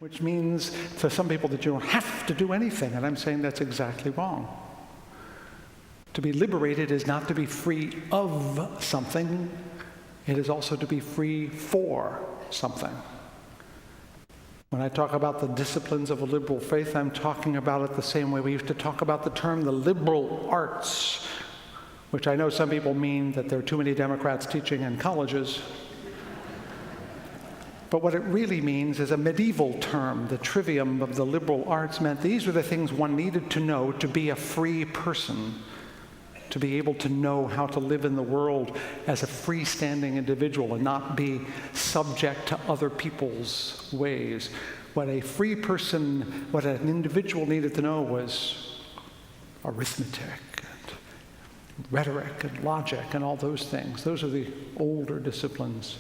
which means to some people that you don't have to do anything, and I'm saying that's exactly wrong. To be liberated is not to be free of something, it is also to be free for something. When I talk about the disciplines of a liberal faith, I'm talking about it the same way we used to talk about the term the liberal arts, which I know some people mean that there are too many Democrats teaching in colleges. But what it really means is a medieval term. The trivium of the liberal arts meant these were the things one needed to know to be a free person, to be able to know how to live in the world as a freestanding individual and not be subject to other people's ways. What a free person, what an individual needed to know was arithmetic and rhetoric and logic and all those things. Those are the older disciplines.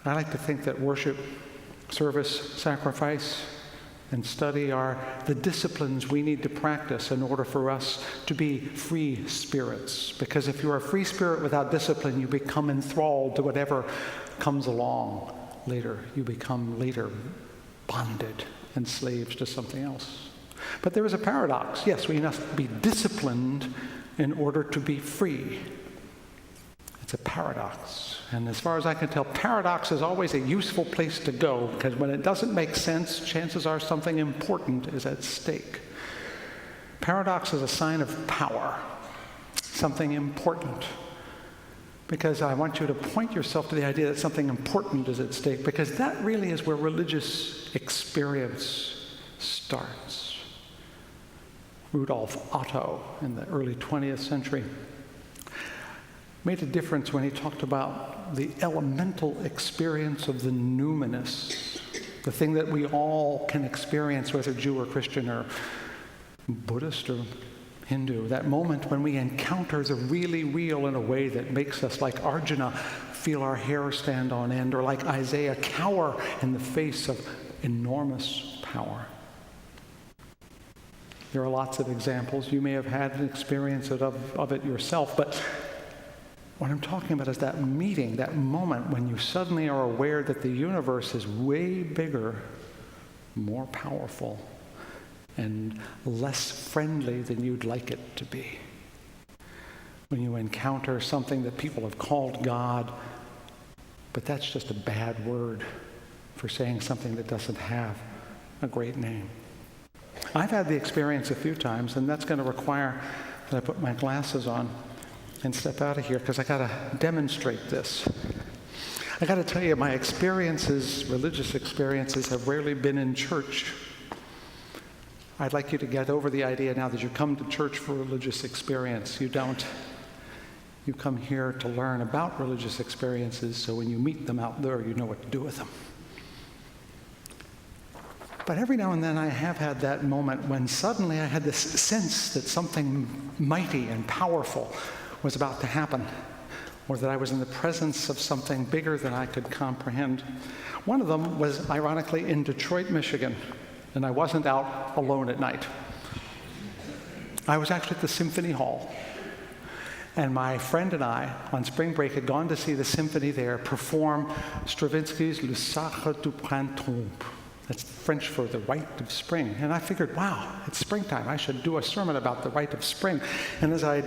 I like to think that worship, service, sacrifice, and study are the disciplines we need to practice in order for us to be free spirits. Because if you're a free spirit without discipline, you become enthralled to whatever comes along later. You become later bonded and slaves to something else. But there is a paradox. Yes, we must be disciplined in order to be free. It's a paradox. And as far as I can tell, paradox is always a useful place to go, because when it doesn't make sense, chances are something important is at stake. Paradox is a sign of power, something important. Because I want you to point yourself to the idea that something important is at stake, because that really is where religious experience starts. Rudolf Otto in the early 20th century made a difference when he talked about the elemental experience of the numinous, the thing that we all can experience, whether Jew or Christian or Buddhist or Hindu, that moment when we encounter the really real in a way that makes us, like Arjuna, feel our hair stand on end, or like Isaiah, cower in the face of enormous power. There are lots of examples. You may have had an experience of it yourself, but what I'm talking about is that meeting, that moment when you suddenly are aware that the universe is way bigger, more powerful, and less friendly than you'd like it to be. When you encounter something that people have called God, but that's just a bad word for saying something that doesn't have a great name. I've had the experience a few times, and that's going to require that I put my glasses on and step out of here, because I got to demonstrate this. I got to tell you, my experiences, religious experiences, have rarely been in church. I'd like you to get over the idea now that you come to church for religious experience. You don't. You come here to learn about religious experiences, so when you meet them out there, you know what to do with them. But every now and then I have had that moment when suddenly I had this sense that something mighty and powerful was about to happen, or that I was in the presence of something bigger than I could comprehend. One of them was, ironically, in Detroit, Michigan, and I wasn't out alone at night. I was actually at the Symphony Hall, and my friend and I, on spring break, had gone to see the symphony there perform Stravinsky's Le Sacre du Printemps. That's French for the rite of spring. And I figured, wow, it's springtime. I should do a sermon about the rite of spring. And as I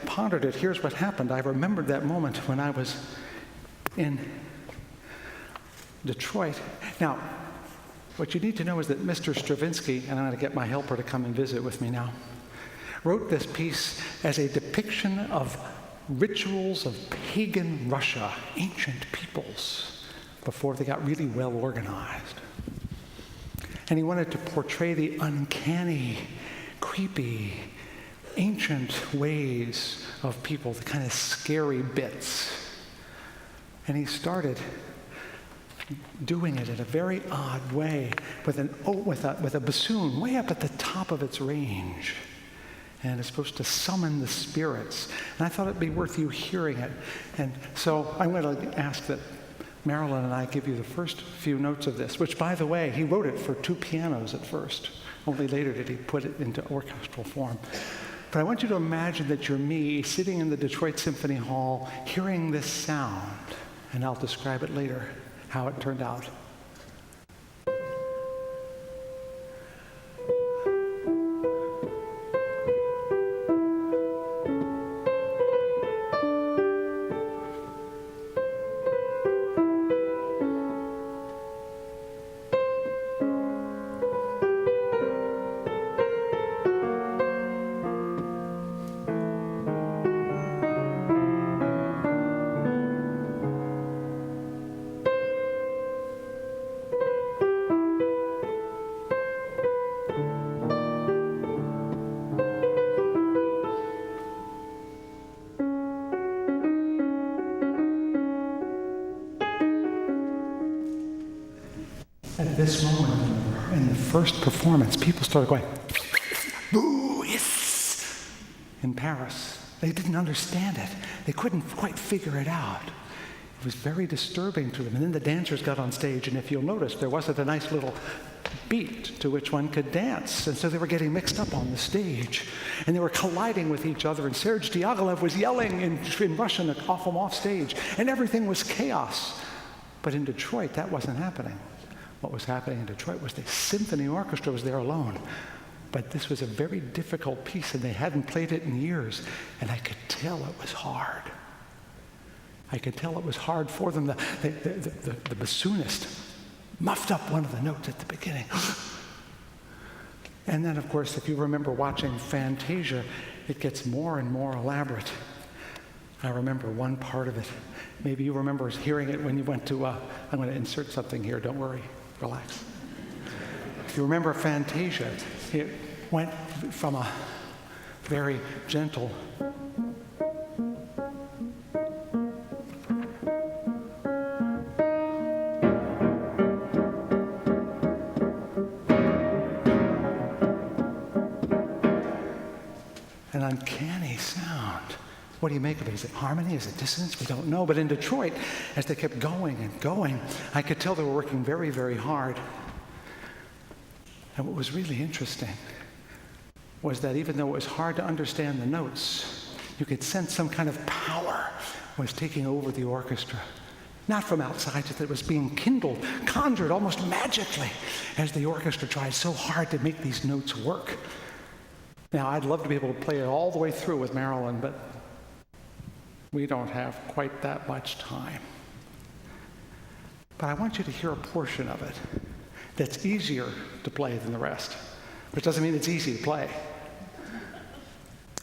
pondered it, here's what happened. I remembered that moment when I was in Detroit. Now, what you need to know is that Mr. Stravinsky, and I'm going to get my helper to come and visit with me now, wrote this piece as a depiction of rituals of pagan Russia, ancient peoples, before they got really well organized. And he wanted to portray the uncanny, creepy, ancient ways of people, the kind of scary bits. And he started doing it in a very odd way with a bassoon way up at the top of its range. And it's supposed to summon the spirits. And I thought it'd be worth you hearing it. And so I'm going to ask that Marilyn and I give you the first few notes of this, which, by the way, he wrote it for 2 pianos at first. Only later did he put it into orchestral form. But I want you to imagine that you're me sitting in the Detroit Symphony Hall hearing this sound, and I'll describe it later, how it turned out. this moment in the first performance, people started going, boo, yes, in Paris. They didn't understand it. They couldn't quite figure it out. It was very disturbing to them. And then the dancers got on stage, and if you'll notice, there wasn't a nice little beat to which one could dance. And so they were getting mixed up on the stage, and they were colliding with each other. And Serge Diaghilev was yelling in Russian off them off stage, and everything was chaos. But in Detroit, that wasn't happening. What was happening in Detroit was the symphony orchestra was there alone. But this was a very difficult piece, and they hadn't played it in years, and I could tell it was hard. I could tell it was hard for them. The bassoonist muffed up one of the notes at the beginning. And then, of course, if you remember watching Fantasia, it gets more and more elaborate. I remember one part of it. Maybe you remember hearing it when you went to, I'm going to insert something here, don't worry, relax. If you remember Fantasia, it went from a very gentle an uncanny sound. What do you make of it? Is it harmony? Is it dissonance? We don't know. But in Detroit, as they kept going and going, I could tell they were working very, very hard. And what was really interesting was that even though it was hard to understand the notes, you could sense some kind of power was taking over the orchestra. Not from outside, that it was being kindled, conjured almost magically as the orchestra tried so hard to make these notes work. Now, I'd love to be able to play it all the way through with Marilyn, but we don't have quite that much time. But I want you to hear a portion of it that's easier to play than the rest, which doesn't mean it's easy to play.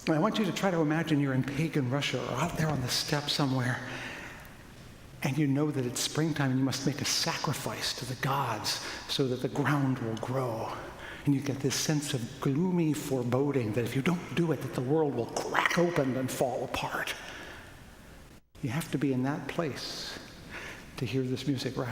And I want you to try to imagine you're in pagan Russia or out there on the steppe somewhere, and you know that it's springtime and you must make a sacrifice to the gods so that the ground will grow. And you get this sense of gloomy foreboding that if you don't do it, that the world will crack open and fall apart. You have to be in that place to hear this music right.